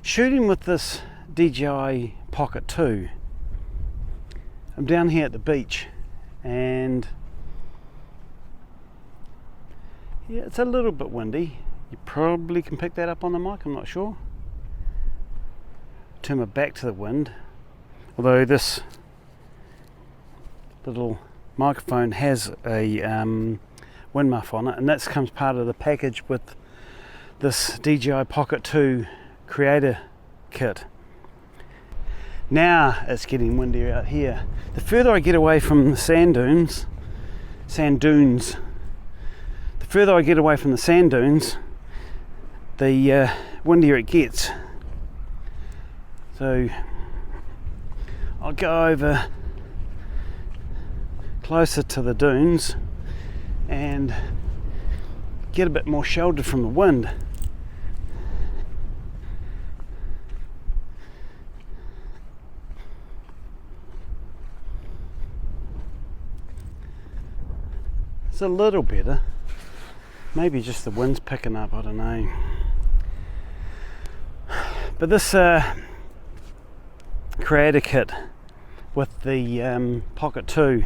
shooting with this DJI Pocket 2. I'm down here at the beach and yeah, it's a little bit windy. You probably can pick that up on the mic, I'm not sure. Turn my back to the wind, although this little microphone has a wind muff on it, and that comes part of the package with this DJI Pocket 2 creator kit. Now it's getting windier out here. The further I get away from the sand dunes, the further I get away from the sand dunes, the windier it gets. So I'll go over closer to the dunes and get a bit more sheltered from the wind. It's a little better. Maybe just the wind's picking up, I don't know. But this creator kit with the Pocket 2,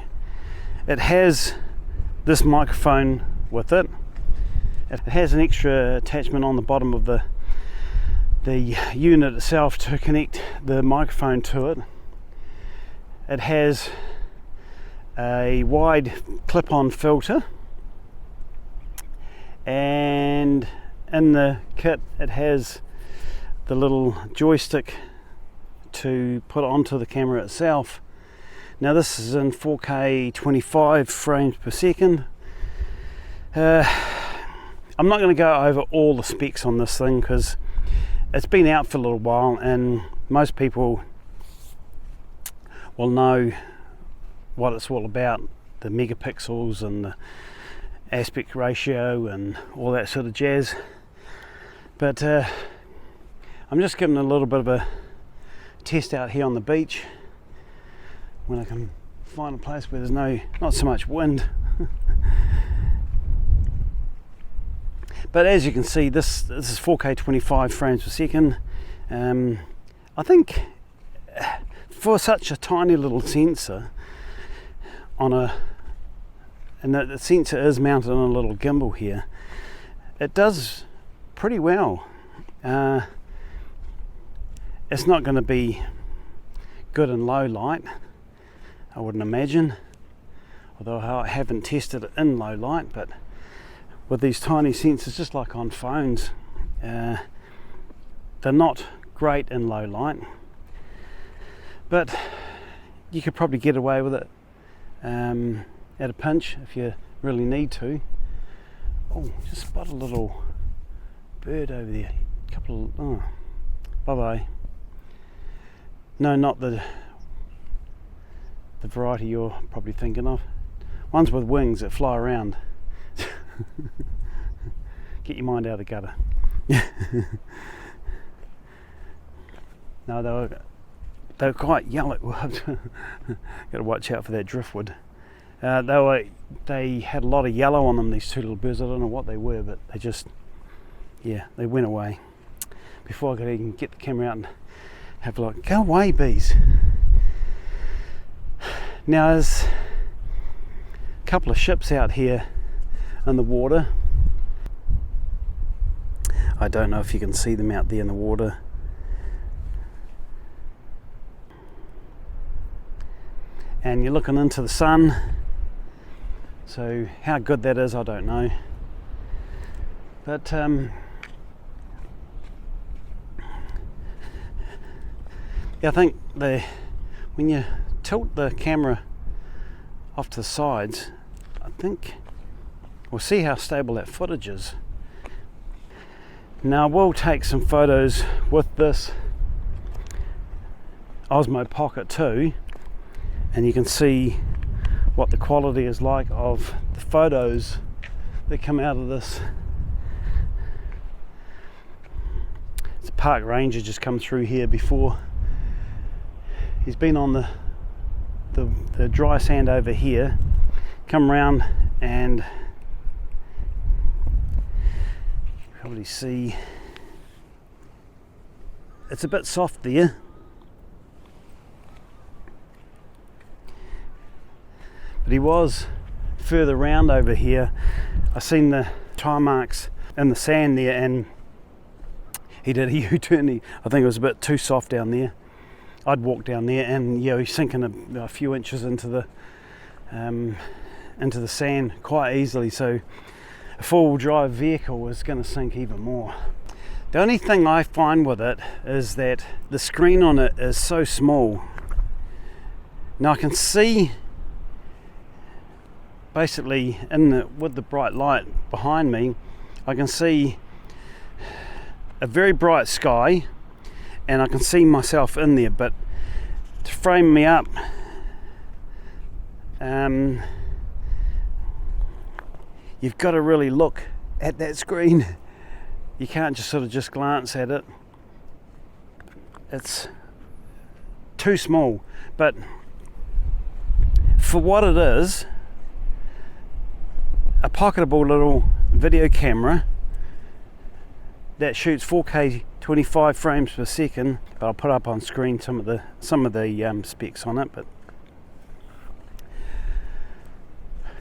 it has this microphone with it. It has an extra attachment on the bottom of the unit itself to connect the microphone to it. It has a wide clip-on filter, and in the kit it has the little joystick to put onto the camera itself. Now this is in 4K 25 frames per second. I'm not going to go over all the specs on this thing because it's been out for a little while and most people will know what it's all about, the megapixels and the aspect ratio and all that sort of jazz. But I'm just giving a little bit of a test out here on the beach when I can find a place where there's not so much wind. But as you can see, this is 4K 25 frames per second. I think for such a tiny little sensor and the sensor is mounted on a little gimbal here, it does pretty well. It's not going to be good in low light, I wouldn't imagine, although I haven't tested it in low light. But with these tiny sensors, just like on phones, they're not great in low light, but you could probably get away with it at a pinch if you really need to. Oh, just spot a little bird over there. Bye-bye. No, not the variety you're probably thinking of. Ones with wings that fly around. Get your mind out of the gutter. No, they were quite yellow. Got to watch out for that driftwood. They had a lot of yellow on them, these two little birds. I don't know what they were, but they went away before I could even get the camera out and have a look. Go away, bees. Now there's a couple of ships out here in the water. I don't know if you can see them out there in the water. And you're looking into the sun, so how good that is, I don't know. But I think when you tilt the camera off to the sides, I think we'll see how stable that footage is. Now we'll take some photos with this Osmo Pocket 2, and you can see what the quality is like of the photos that come out of this. It's a park ranger just come through here before. He's been on the dry sand over here, come round, and probably see it's a bit soft there. But he was further round over here. I seen the tire marks in the sand there, and he did a U-turn. I think it was a bit too soft down there. I'd walk down there, and yeah, he's sinking a few inches into the sand quite easily. So a four-wheel drive vehicle is going to sink even more. The only thing I find with it is that the screen on it is so small. Now I can see basically with the bright light behind me, I can see a very bright sky, and I can see myself in there. But to frame me up, you've got to really look at that screen. You can't just sort of just glance at it. It's too small. But for what it is, a pocketable little video camera that shoots 4K 25 frames per second, but I'll put up on screen some of the specs on it. But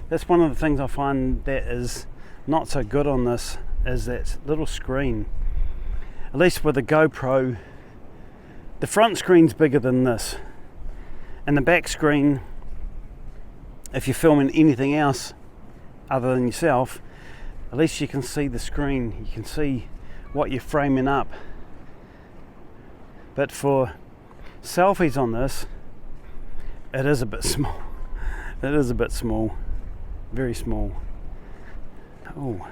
that's one of the things I find that is not so good on this, is that little screen. At least with the GoPro, the front screen's bigger than this, and the back screen, if you're filming anything else other than yourself, at least you can see the screen, you can see what you're framing up. But for selfies on this, it is a bit small. It is a bit small, very small. Oh,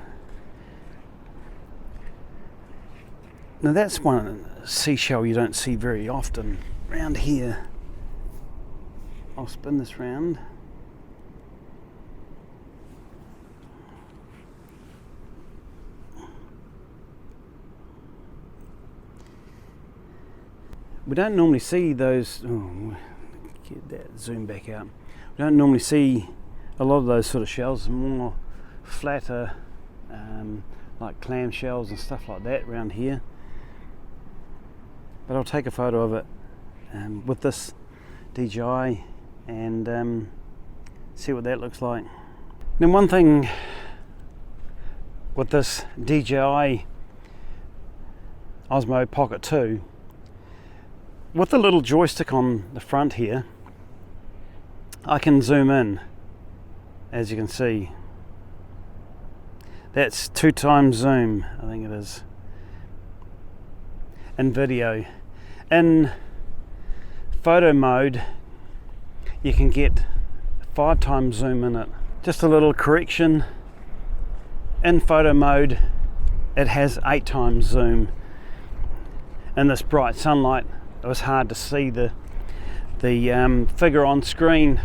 now that's one seashell you don't see very often around here. I'll spin this round. We don't normally see those. Oh, get that zoom back out. We don't normally see a lot of those sort of shells. More flatter, like clam shells and stuff like that around here. But I'll take a photo of it with this DJI and see what that looks like. Now, one thing with this DJI Osmo Pocket 2, with the little joystick on the front here, I can zoom in, as you can see. That's 2x zoom, I think it is, in video. In photo mode, you can get 5x zoom in it. Just a little correction, in photo mode, it has 8x zoom. In this bright sunlight, it was hard to see the figure on screen,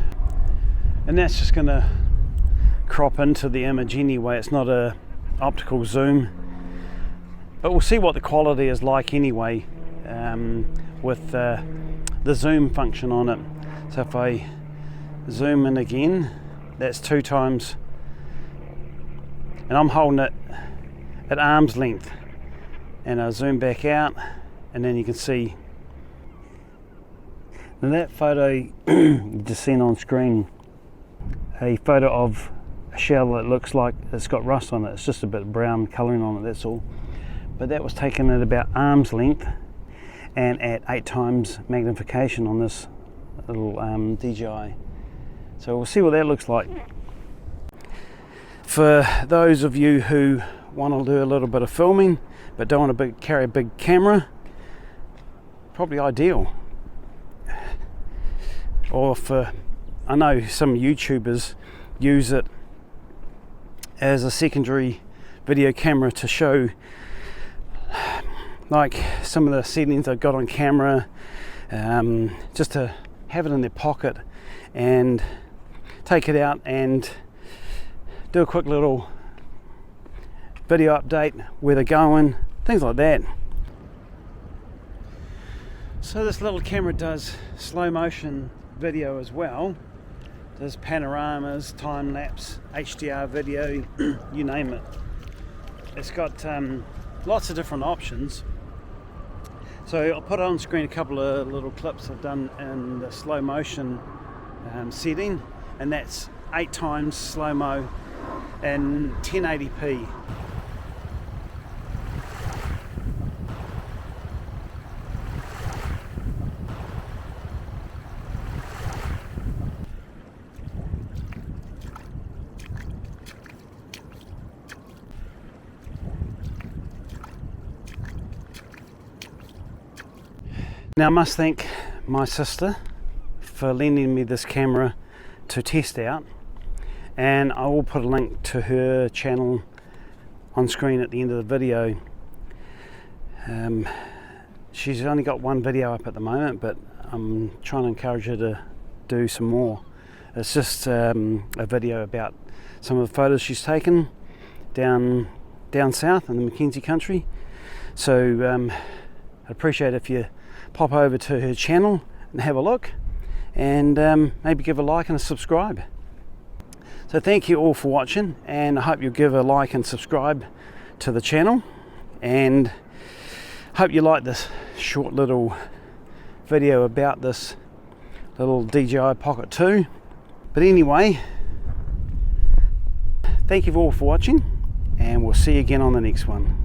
and that's just going to crop into the image anyway. It's not a optical zoom, but we'll see what the quality is like anyway with the zoom function on it. So if I zoom in again, that's 2x, and I'm holding it at arm's length, and I'll zoom back out, and then you can see. Now that photo you just seen on screen, a photo of a shell that looks like it's got rust on it. It's just a bit of brown colouring on it, that's all. But that was taken at about arm's length and at 8x magnification on this little DJI. So we'll see what that looks like. For those of you who want to do a little bit of filming but don't want to carry a big camera, probably ideal. Or for, I know some YouTubers use it as a secondary video camera to show like some of the settings they've got on camera, just to have it in their pocket and take it out and do a quick little video update, where they're going, things like that. So this little camera does slow motion video as well. Does panoramas, time lapse, HDR video, you name it. It's got lots of different options. So So I'll put on screen a couple of little clips I've done in the slow motion setting, and that's 8 times slow-mo and 1080p. Now I must thank my sister for lending me this camera to test out, and I will put a link to her channel on screen at the end of the video. She's only got one video up at the moment, but I'm trying to encourage her to do some more. It's just a video about some of the photos she's taken down south in the Mackenzie country. So I'd appreciate if you pop over to her channel and have a look, and maybe give a like and a subscribe. So thank you all for watching, and I hope you'll give a like and subscribe to the channel, and hope you like this short little video about this little DJI Pocket 2. But anyway, thank you all for watching, and we'll see you again on the next one.